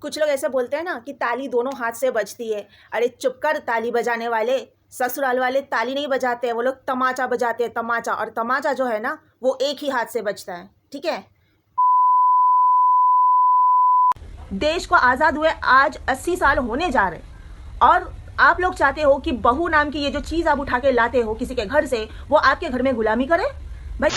कुछ लोग ऐसे बोलते हैं ना कि ताली दोनों हाथ से बजती है। अरे चुप कर, ताली बजाने वाले ससुराल वाले ताली नहीं बजाते हैं, वो लोग तमाचा बजाते हैं, तमाचा। और तमाचा जो है ना वो एक ही हाथ से बजता है, ठीक है। देश को आज़ाद हुए आज 80 साल होने जा रहे, और आप लोग चाहते हो कि बहू नाम की ये जो चीज़ आप उठा के लाते हो किसी के घर से, वो आपके घर में गुलामी करे। भाई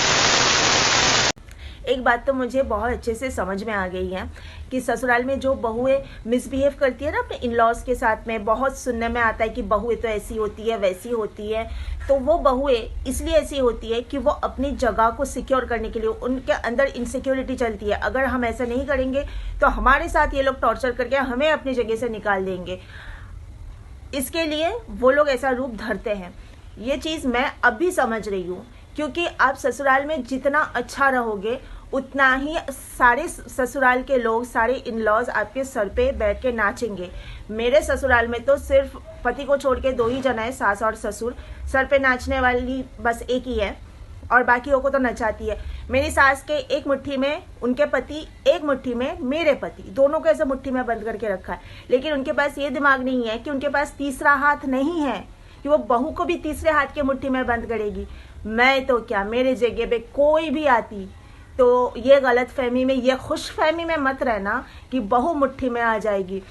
एक बात तो मुझे बहुत अच्छे से समझ में आ गई है कि ससुराल में जो बहुएं मिसबिहेव करती है ना अपने इन लॉज के साथ में, बहुत सुनने में आता है कि बहुएं तो ऐसी होती है वैसी होती है। तो वो बहुएं इसलिए ऐसी होती है कि वो अपनी जगह को सिक्योर करने के लिए, उनके अंदर इनसिक्योरिटी चलती है। अगर हम ऐसा नहीं करेंगे तो हमारे साथ ये लोग टॉर्चर करके हमें अपनी जगह से निकाल देंगे। इसके लिए वो लोग ऐसा रूप धरते हैं। ये चीज़ मैं अब भी समझ रही हूँ, क्योंकि आप ससुराल में जितना अच्छा रहोगे उतना ही सारे ससुराल के लोग, सारे इन लॉज आपके सर पे बैठ के नाचेंगे। मेरे ससुराल में तो सिर्फ पति को छोड़ के 2 ही जना है, सास और ससुर। सर पे नाचने वाली बस एक ही है और बाकियों को तो नचाती है। मेरी सास के एक मुट्ठी में उनके पति, एक मुट्ठी में मेरे पति, दोनों को ऐसे मुट्ठी में बंद करके रखा है। लेकिन उनके पास ये दिमाग नहीं है कि उनके पास तीसरा हाथ नहीं है कि वो बहू को भी तीसरे हाथ के मुट्ठी में बंद करेगी। मैं तो क्या, मेरे जगह पे कोई भी आती तो ये गलत फहमी में, ये खुश फहमी में मत रहना कि बहू मुट्ठी में आ जाएगी।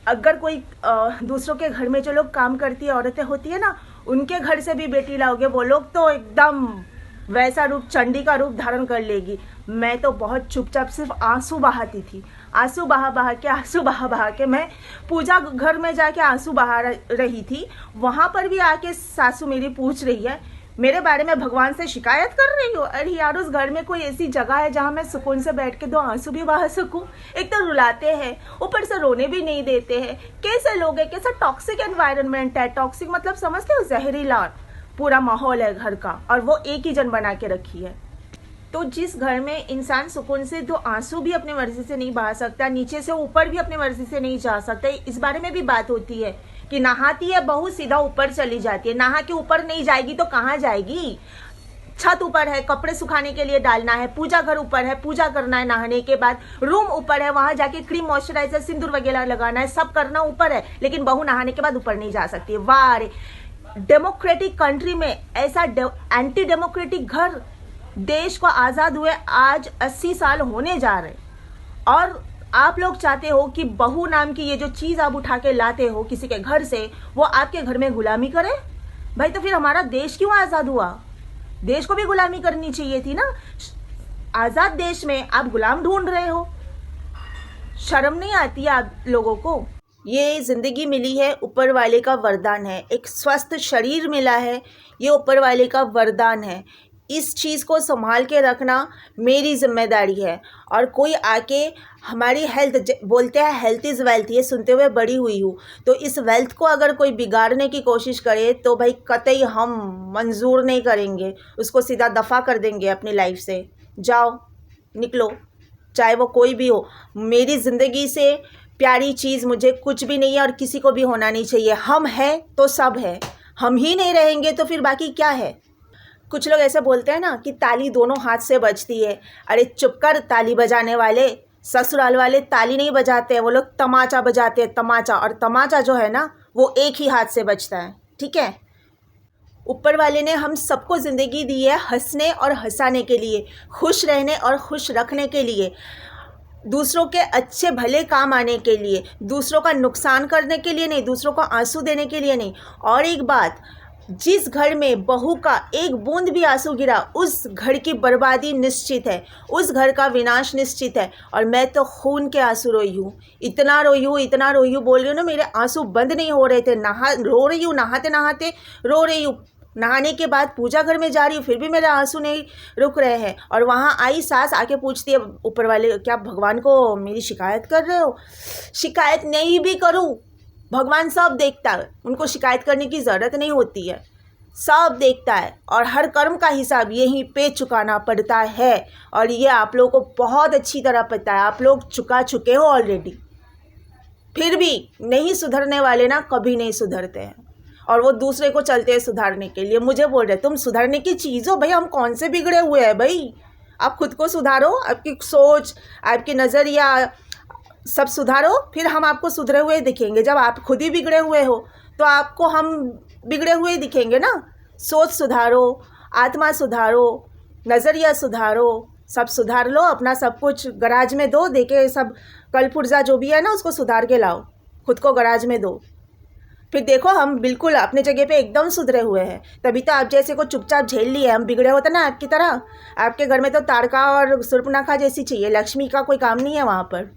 अगर कोई दूसरों के घर में जो लोग काम करती है, औरतें होती है ना, उनके घर से भी बेटी लाओगे, वो लोग तो एकदम वैसा रूप, चंडी का रूप धारण कर लेगी। मैं तो बहुत चुपचाप सिर्फ आंसू बहाती थी, आंसू बहा के मैं पूजा घर में जाके आंसू बहा रही थी। वहां पर भी आके सासू मेरी पूछ रही है, मेरे बारे में भगवान से शिकायत कर रही हो। अरे यार, उस घर में कोई ऐसी जगह है जहां मैं सुकून से बैठ के 2 आंसू भी बहा सकूं? एक तो रुलाते हैं, ऊपर से रोने भी नहीं देते हैं। कैसे लोग हैं, कैसा टॉक्सिक एनवायरनमेंट है। टॉक्सिक मतलब समझते हो, जहरीला पूरा माहौल है घर का, और वो एक ही जन बना के रखी है। तो जिस घर में इंसान सुकून से 2 आंसू भी अपनी मर्जी से नहीं बहा सकता, नीचे से ऊपर भी अपनी मर्जी से नहीं जा सकता, इस बारे में भी बात होती है कि नहाती है बहू सीधा ऊपर चली जाती है। नहा के ऊपर नहीं जाएगी तो कहाँ जाएगी? छत ऊपर है, कपड़े सुखाने के लिए डालना है, पूजा घर ऊपर है, पूजा करना है नहाने के बाद, रूम ऊपर है, वहां जाके क्रीम, मॉइस्चराइजर, सिंदूर वगैरह लगाना है, सब करना ऊपर है। लेकिन बहू नहाने के बाद ऊपर नहीं जा सकती है। वाह रे, डेमोक्रेटिक कंट्री में ऐसा एंटी डेमोक्रेटिक घर। देश को आज़ाद हुए आज 80 साल होने जा रहे, और आप लोग चाहते हो कि बहू नाम की ये जो चीज़ आप उठा के लाते हो किसी के घर से, वो आपके घर में गुलामी करे। भाई तो फिर हमारा देश क्यों आज़ाद हुआ? देश को भी गुलामी करनी चाहिए थी ना। आज़ाद देश में आप गुलाम ढूंढ रहे हो। शर्म नहीं आती आप लोगों को? ये जिंदगी मिली है, ऊपर वाले का वरदान है। एक स्वस्थ शरीर मिला है, ये ऊपर वाले का वरदान है। इस चीज़ को संभाल के रखना मेरी जिम्मेदारी है। और कोई आके हमारी हेल्थ, बोलते हैं हेल्थ इज़ वेल्थ, ये सुनते हुए बड़ी हुई हूँ। तो इस वेल्थ को अगर कोई बिगाड़ने की कोशिश करे तो भाई कतई हम मंजूर नहीं करेंगे, उसको सीधा दफ़ा कर देंगे अपनी लाइफ से। जाओ, निकलो, चाहे वो कोई भी हो। मेरी ज़िंदगी से प्यारी चीज़ मुझे कुछ भी नहीं है और किसी को भी होना नहीं चाहिए। हम हैं तो सब है, हम ही नहीं रहेंगे तो फिर बाकी क्या है? कुछ लोग ऐसे बोलते हैं ना कि ताली दोनों हाथ से बजती है। अरे चुप कर, ताली बजाने वाले ससुराल वाले ताली नहीं बजाते हैं, वो लोग तमाचा बजाते हैं, तमाचा। और तमाचा जो है ना वो एक ही हाथ से बजता है, ठीक है। ऊपर वाले ने हम सबको ज़िंदगी दी है हंसने और हंसाने के लिए, खुश रहने और खुश रखने के लिए, दूसरों के अच्छे भले काम आने के लिए, दूसरों का नुकसान करने के लिए नहीं, दूसरों को आंसू देने के लिए नहीं। और एक बात, जिस घर में बहू का एक बूंद भी आंसू गिरा, उस घर की बर्बादी निश्चित है, उस घर का विनाश निश्चित है। और मैं तो खून के आंसू रोई हूँ, इतना रोई हूँ, बोल रही हूँ ना, मेरे आंसू बंद नहीं हो रहे थे। रो रही हूँ, नहाते नहाते रो रही हूँ, नहाने के बाद पूजा घर में जा रही हूँ, फिर भी मेरे आंसू नहीं रुक रहे हैं। और वहाँ आई सास, आके पूछती है ऊपर वाले, क्या भगवान को मेरी शिकायत कर रहे हो? शिकायत नहीं भी करूँ, भगवान सब देखता है, उनको शिकायत करने की ज़रूरत नहीं होती है, सब देखता है। और हर कर्म का हिसाब यहीं पे चुकाना पड़ता है, और ये आप लोगों को बहुत अच्छी तरह पता है, आप लोग चुका चुके हो ऑलरेडी। फिर भी नहीं सुधरने वाले ना कभी नहीं सुधरते हैं, और वो दूसरे को चलते हैं सुधारने के लिए। मुझे बोल रहे तुम सुधरने की चीज़ हो। भाई हम कौन से बिगड़े हुए हैं? भाई आप खुद को सुधारो, आपकी सोच, आपकी नज़रिया, सब सुधारो, फिर हम आपको सुधरे हुए दिखेंगे। जब आप खुद ही बिगड़े हुए हो तो आपको हम बिगड़े हुए दिखेंगे ना। सोच सुधारो, आत्मा सुधारो, नज़रिया सुधारो, सब सुधार लो। अपना सब कुछ गराज में दो, देके सब कल पुर्जा जो भी है ना उसको सुधार के लाओ, खुद को गराज में दो। फिर देखो हम बिल्कुल अपने जगह पे एकदम सुधरे हुए हैं। तभी तो आप जैसे को चुपचाप झेल लिए। हम बिगड़े होते ना आपकी तरह, आपके घर में तो ताड़का और सुर्पनखा जैसी चाहिए, लक्ष्मी का कोई काम नहीं है वहाँ पर।